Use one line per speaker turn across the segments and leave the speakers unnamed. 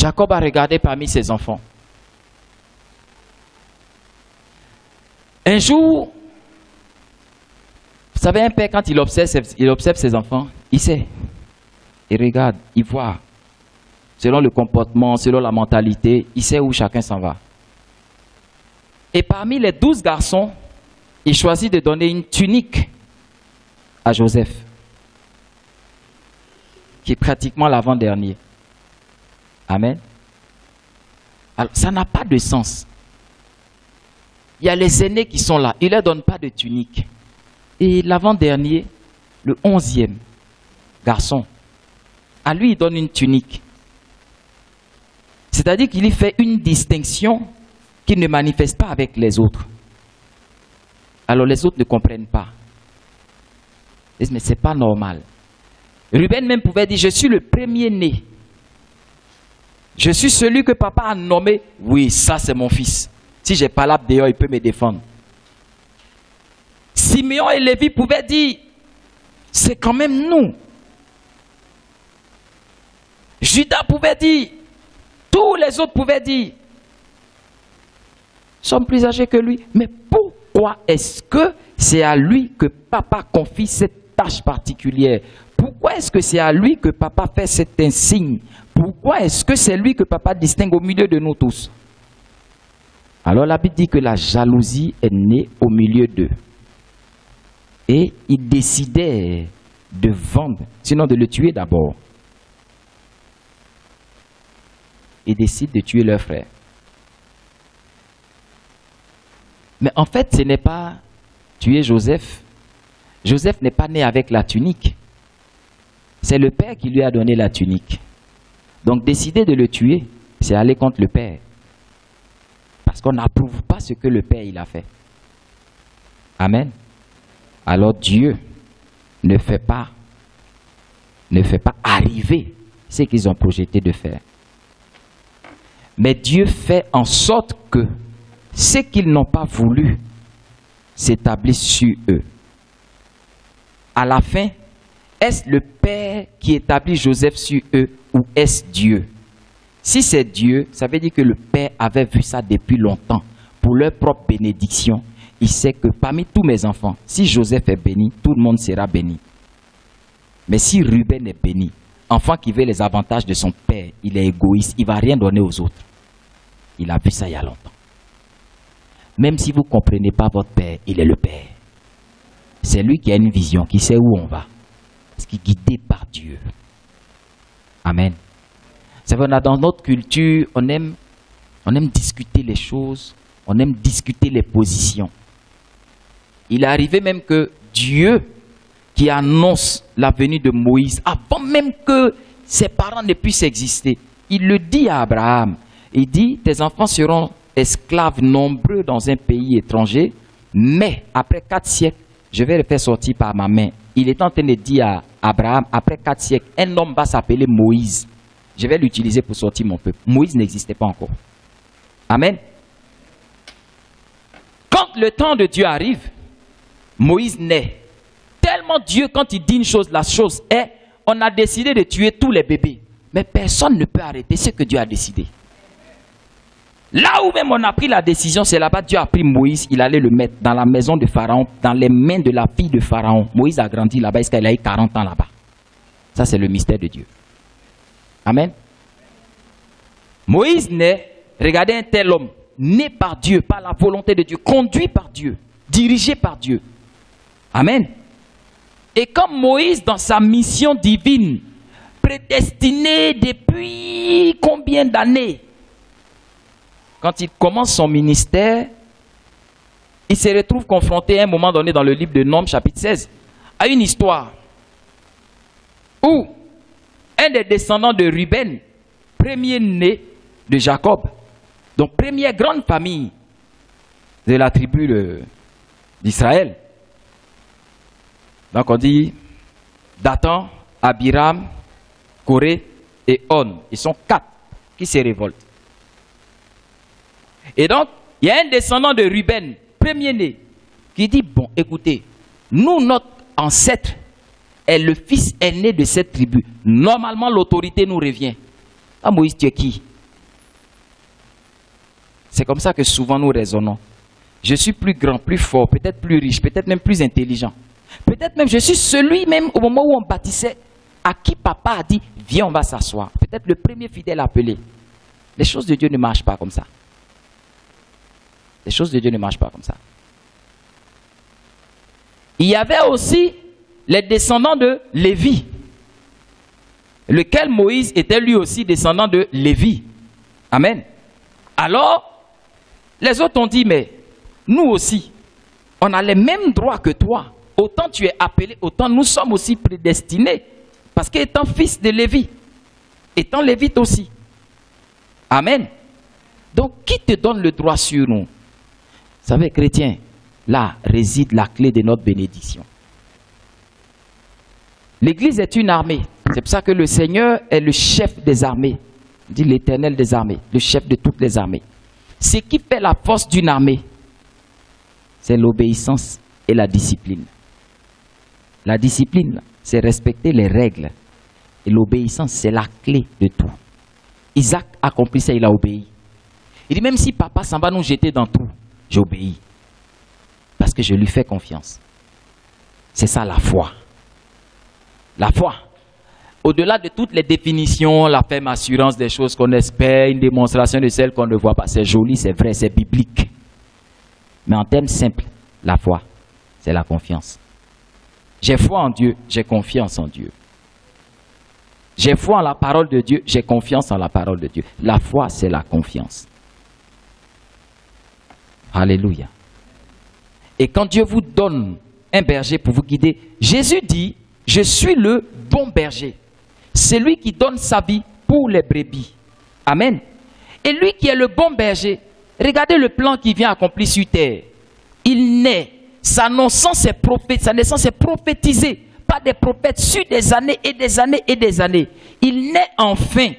Jacob a regardé parmi ses enfants. Un jour, vous savez, un père, quand il observe ses enfants, il sait. Il regarde, il voit. Selon le comportement, selon la mentalité, il sait où chacun s'en va. Et parmi les 12 garçons, il choisit de donner une tunique à Joseph, qui est pratiquement l'avant-dernier. Amen. Alors, ça n'a pas de sens. Il y a les aînés qui sont là, il ne leur donne pas de tunique. Et l'avant-dernier, le 11e garçon, à lui, il donne une tunique. C'est-à-dire qu'il y fait une distinction qu'il ne manifeste pas avec les autres. Alors les autres ne comprennent pas. Ils disent, mais ce n'est pas normal. Ruben même pouvait dire, je suis le premier-né. Je suis celui que papa a nommé. Oui, ça c'est mon fils. Si j'ai pas l'âme dehors, il peut me défendre. Simeon et Lévi pouvaient dire, c'est quand même nous. Judas pouvait dire, tous les autres pouvaient dire, nous sommes plus âgés que lui. Mais pourquoi est-ce que c'est à lui que papa confie cette tâche particulière? Pourquoi est-ce que c'est à lui que papa fait cet insigne? Pourquoi est-ce que c'est lui que papa distingue au milieu de nous tous? Alors la Bible dit que la jalousie est née au milieu d'eux. Et ils décidaient de vendre, sinon de le tuer d'abord. Ils décident de tuer leur frère. Mais en fait, ce n'est pas tuer Joseph. Joseph n'est pas né avec la tunique. C'est le père qui lui a donné la tunique. Donc décider de le tuer, c'est aller contre le père. Parce qu'on n'approuve pas ce que le père il a fait. Amen. Alors Dieu ne fait pas arriver ce qu'ils ont projeté de faire. Mais Dieu fait en sorte que ce qu'ils n'ont pas voulu s'établisse sur eux. À la fin, est-ce le Père qui établit Joseph sur eux ou est-ce Dieu? Si c'est Dieu, ça veut dire que le Père avait vu ça depuis longtemps. Pour leur propre bénédiction, il sait que parmi tous mes enfants, si Joseph est béni, tout le monde sera béni. Mais si Ruben est béni, enfant qui veut les avantages de son père, il est égoïste, il ne va rien donner aux autres. Il a vu ça il y a longtemps. Même si vous ne comprenez pas votre père, il est le père. C'est lui qui a une vision, qui sait où on va. Parce qu'il est guidé par Dieu. Amen. C'est vrai, dans notre culture, on aime discuter les choses, on aime discuter les positions. Il est arrivé même que Dieu, qui annonce la venue de Moïse, avant même que ses parents ne puissent exister, il le dit à Abraham. Il dit, tes enfants seront esclaves nombreux dans un pays étranger, mais après 4 siècles, je vais les faire sortir par ma main. Il est en train de dire à Abraham, après 4 siècles, un homme va s'appeler Moïse. Je vais l'utiliser pour sortir mon peuple. Moïse n'existait pas encore. Amen. Quand le temps de Dieu arrive, Moïse naît. Tellement Dieu, quand il dit une chose, la chose est, on a décidé de tuer tous les bébés. Mais personne ne peut arrêter ce que Dieu a décidé. Là où même on a pris la décision, c'est là-bas Dieu a pris Moïse, il allait le mettre dans la maison de Pharaon, dans les mains de la fille de Pharaon. Moïse a grandi là-bas, est-ce qu'il a eu 40 ans là-bas? Ça c'est le mystère de Dieu. Amen. Moïse naît, regardez un tel homme, né par Dieu, par la volonté de Dieu, conduit par Dieu, dirigé par Dieu. Amen. Et comme Moïse, dans sa mission divine, prédestiné depuis combien d'années, quand il commence son ministère, il se retrouve confronté à un moment donné dans le livre de Nombres, chapitre 16, à une histoire où un des descendants de Ruben, premier-né de Jacob, donc première grande famille de la tribu d'Israël. Donc on dit Dathan, Abiram, Coré et On. Ils sont 4 qui se révoltent. Et donc, il y a un descendant de Ruben, premier-né, qui dit, bon, écoutez, nous, notre ancêtre est le fils aîné de cette tribu. Normalement, l'autorité nous revient. Ah, Moïse, tu es qui? C'est comme ça que souvent nous raisonnons. Je suis plus grand, plus fort, peut-être plus riche, peut-être même plus intelligent. Peut-être même je suis celui même au moment où on bâtissait, à qui papa a dit, viens on va s'asseoir. Peut-être le premier fidèle appelé. Les choses de Dieu ne marchent pas comme ça. Les choses de Dieu ne marchent pas comme ça. Il y avait aussi les descendants de Lévi, lequel Moïse était lui aussi descendant de Lévi. Amen. Alors, les autres ont dit, mais nous aussi, on a les mêmes droits que toi. Autant tu es appelé, autant nous sommes aussi prédestinés. Parce qu'étant fils de Lévi, étant lévite aussi. Amen. Donc, qui te donne le droit sur nous? Vous savez, chrétiens, là réside la clé de notre bénédiction. L'Église est une armée. C'est pour ça que le Seigneur est le chef des armées. Il dit l'Éternel des armées, le chef de toutes les armées. Ce qui fait la force d'une armée, c'est l'obéissance et la discipline. La discipline, c'est respecter les règles. Et l'obéissance, c'est la clé de tout. Isaac accomplissait, il a obéi. Il dit, même si papa s'en va nous jeter dans tout, j'obéis. Parce que je lui fais confiance. C'est ça la foi. La foi. Au-delà de toutes les définitions, la ferme assurance des choses qu'on espère, une démonstration de celles qu'on ne voit pas. C'est joli, c'est vrai, c'est biblique. Mais en termes simples, la foi, c'est la confiance. J'ai foi en Dieu, j'ai confiance en Dieu. J'ai foi en la parole de Dieu, j'ai confiance en la parole de Dieu. La foi, c'est la confiance. Alléluia. Et quand Dieu vous donne un berger pour vous guider, Jésus dit, je suis le bon berger. C'est lui qui donne sa vie pour les brebis. Amen. Et lui qui est le bon berger, regardez le plan qu'il vient accomplir sur terre. Il naît, sa naissance est prophétisée par des prophètes sur des années et des années et des années. Il naît enfin.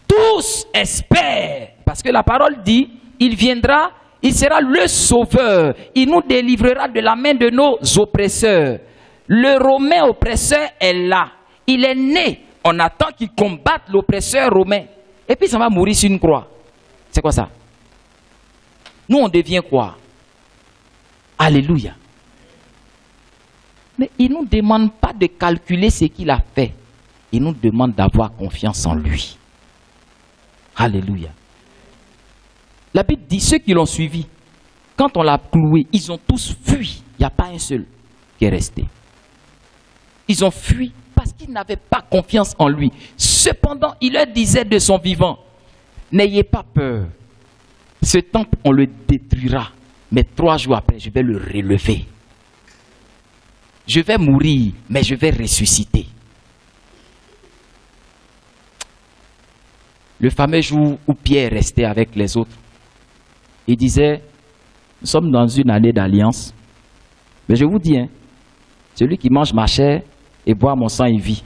Tous espèrent. Parce que la parole dit, il viendra, il sera le sauveur. Il nous délivrera de la main de nos oppresseurs. Le Romain oppresseur est là. Il est né. On attend qu'il combatte l'oppresseur romain. Et puis ça va mourir sur une croix. C'est quoi ça? Nous on devient quoi? Alléluia. Mais il ne nous demande pas de calculer ce qu'il a fait. Il nous demande d'avoir confiance en lui. Alléluia. La Bible dit, ceux qui l'ont suivi, quand on l'a cloué, ils ont tous fui. Il n'y a pas un seul qui est resté. Ils ont fui parce qu'ils n'avaient pas confiance en lui. Cependant, il leur disait de son vivant, n'ayez pas peur. Ce temple, on le détruira. Mais 3 jours après, je vais le relever. Je vais mourir, mais je vais ressusciter. Le fameux jour où Pierre restait avec les autres, il disait, nous sommes dans une année d'alliance. Mais je vous dis, hein, celui qui mange ma chair et boit mon sang, il vit.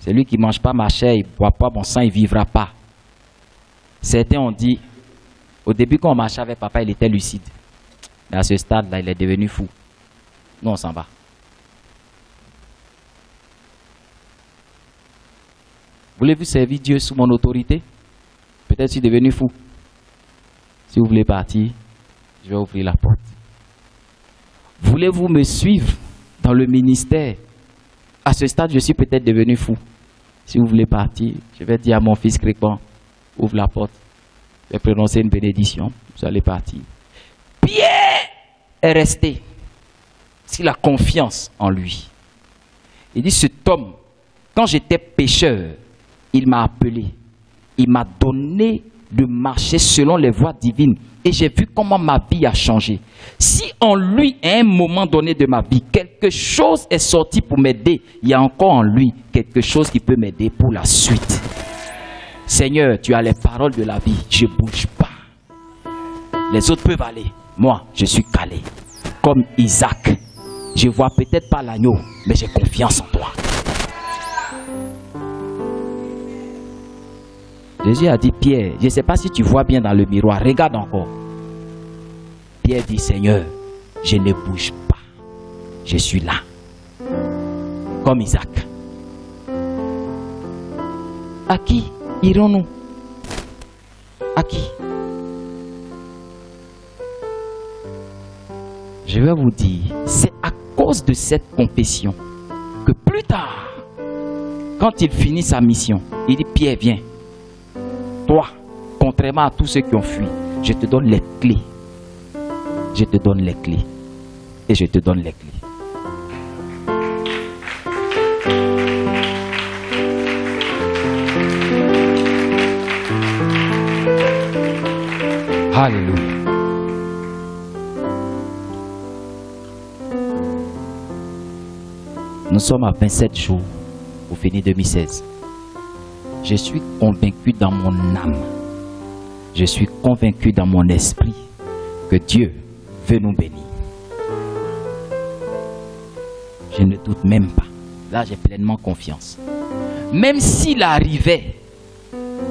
Celui qui ne mange pas ma chair et ne boit pas mon sang, il ne vivra pas. Certains ont dit, au début quand on marchait avec papa, il était lucide. Mais à ce stade-là, il est devenu fou. Nous, on s'en va. Voulez-vous servir Dieu sous mon autorité? Peut-être que je suis devenu fou. Si vous voulez partir, je vais ouvrir la porte. Voulez-vous me suivre dans le ministère? À ce stade, je suis peut-être devenu fou. Si vous voulez partir, je vais dire à mon fils Crépan, ouvre la porte. Je vais prononcer une bénédiction. Vous allez partir. Pierre est resté. Il a confiance en lui. Il dit, cet homme, quand j'étais pécheur, il m'a appelé. Il m'a donné de marcher selon les voies divines. Et j'ai vu comment ma vie a changé. Si en lui, à un moment donné de ma vie, quelque chose est sorti pour m'aider, il y a encore en lui quelque chose qui peut m'aider pour la suite. Seigneur, tu as les paroles de la vie. Je ne bouge pas. Les autres peuvent aller. Moi, je suis calé. Comme Isaac. Je ne vois peut-être pas l'agneau, mais j'ai confiance en toi. Jésus a dit, Pierre, je ne sais pas si tu vois bien dans le miroir, regarde encore. Pierre dit, Seigneur, je ne bouge pas. Je suis là. Comme Isaac. À qui irons-nous? À qui? Je vais vous dire, c'est à cause de cette confession que plus tard, quand il finit sa mission, il dit, Pierre, viens. Toi, contrairement à tous ceux qui ont fui, je te donne les clés. Je te donne les clés. Et je te donne les clés. Alléluia. Nous sommes à 27 jours pour finir 2016. Je suis convaincu dans mon âme, je suis convaincu dans mon esprit que Dieu veut nous bénir. Je ne doute même pas. Là, j'ai pleinement confiance. Même s'il arrivait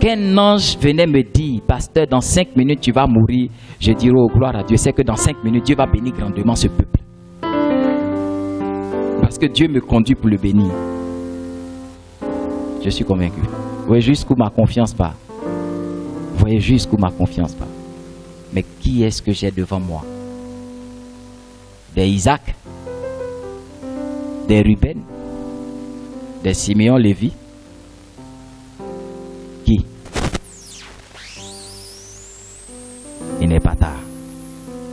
qu'un ange venait me dire, pasteur, dans 5 minutes, tu vas mourir, je dirais, oh, gloire à Dieu, c'est que dans 5 minutes, Dieu va bénir grandement ce peuple. Parce que Dieu me conduit pour le bénir. Je suis convaincu. Vous voyez jusqu'où ma confiance part. Vous voyez jusqu'où ma confiance part. Mais qui est-ce que j'ai devant moi? Des Isaac, des Ruben, des Simeon Lévi. Qui? Il n'est pas tard.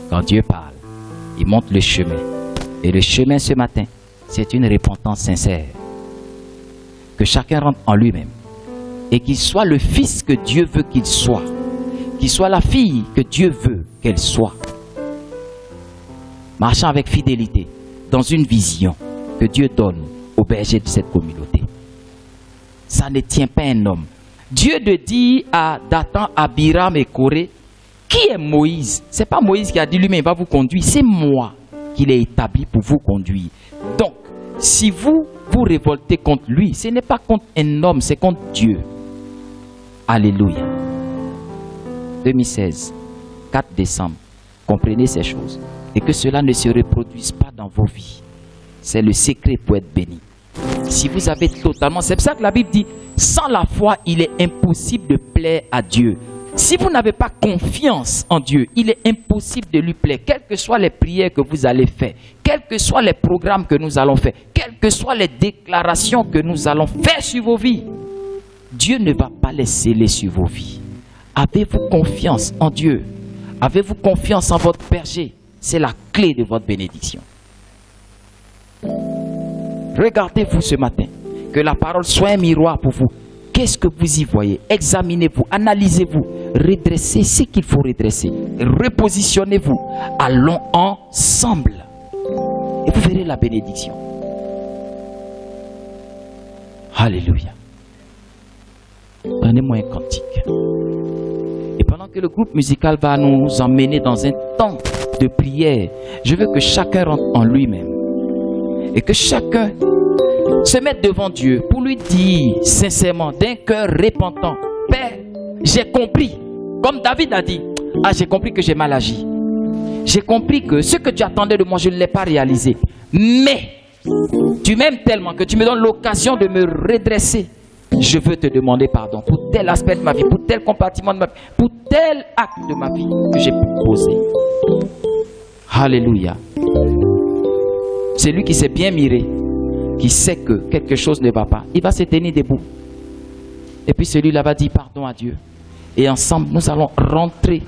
Quand Dieu parle, il montre le chemin. Et le chemin ce matin, c'est une repentance sincère. Que chacun rentre en lui-même. Et qu'il soit le fils que Dieu veut qu'il soit. Qu'il soit la fille que Dieu veut qu'elle soit. Marchant avec fidélité dans une vision que Dieu donne aux bergers de cette communauté. Ça ne tient pas un homme. Dieu de dit à Dathan, Abiram et Corée, qui est Moïse? Ce n'est pas Moïse qui a dit lui-même, il va vous conduire. C'est moi qui l'ai établi pour vous conduire. Donc, si vous vous révoltez contre lui, ce n'est pas contre un homme, c'est contre Dieu. Alléluia. 2016, 4 décembre, comprenez ces choses. Et que cela ne se reproduise pas dans vos vies. C'est le secret pour être béni. Si vous avez totalement... C'est pour ça que la Bible dit, sans la foi, il est impossible de plaire à Dieu. Si vous n'avez pas confiance en Dieu, il est impossible de lui plaire. Quelles que soient les prières que vous allez faire, quels que soient les programmes que nous allons faire, quelles que soient les déclarations que nous allons faire sur vos vies, Dieu ne va pas les sceller sur vos vies. Avez-vous confiance en Dieu? Avez-vous confiance en votre berger? C'est la clé de votre bénédiction. Regardez-vous ce matin. Que la parole soit un miroir pour vous. Qu'est-ce que vous y voyez? Examinez-vous, analysez-vous, redressez ce qu'il faut redresser. Repositionnez-vous. Allons ensemble. Et vous verrez la bénédiction. Alléluia. Prenez-moi un cantique. Et pendant que le groupe musical va nous emmener dans un temps de prière, je veux que chacun rentre en lui-même. Et que chacun se mette devant Dieu pour lui dire sincèrement, d'un cœur repentant, Père, j'ai compris, comme David a dit, j'ai compris que j'ai mal agi. J'ai compris que ce que tu attendais de moi, je ne l'ai pas réalisé. Mais tu m'aimes tellement que tu me donnes l'occasion de me redresser. Je veux te demander pardon pour tel aspect de ma vie, pour tel compartiment de ma vie, pour tel acte de ma vie que j'ai posé. Alléluia. C'est lui qui s'est bien miré, qui sait que quelque chose ne va pas. Il va se tenir debout. Et puis celui-là va dire pardon à Dieu. Et ensemble, nous allons rentrer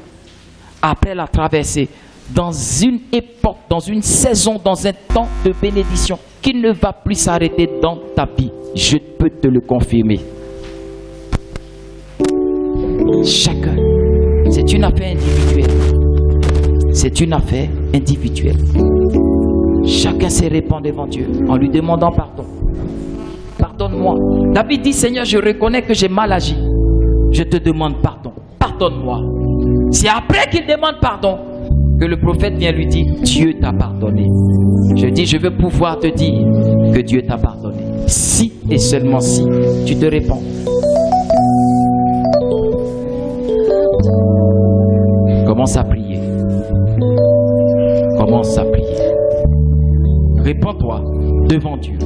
après la traversée dans une époque, dans une saison, dans un temps de bénédiction qui ne va plus s'arrêter dans ta vie. Je peux te le confirmer. Chacun, c'est une affaire individuelle. C'est une affaire individuelle. Chacun se répand devant Dieu en lui demandant pardon. Pardonne-moi. David dit, Seigneur, je reconnais que j'ai mal agi. Je te demande pardon. Pardonne-moi. C'est après qu'il demande pardon que le prophète vient lui dire, Dieu t'a pardonné. Je dis, je veux pouvoir te dire que Dieu t'a pardonné. Si et seulement si tu te répands. Commence à prier. Commence à prier. Répands-toi devant Dieu.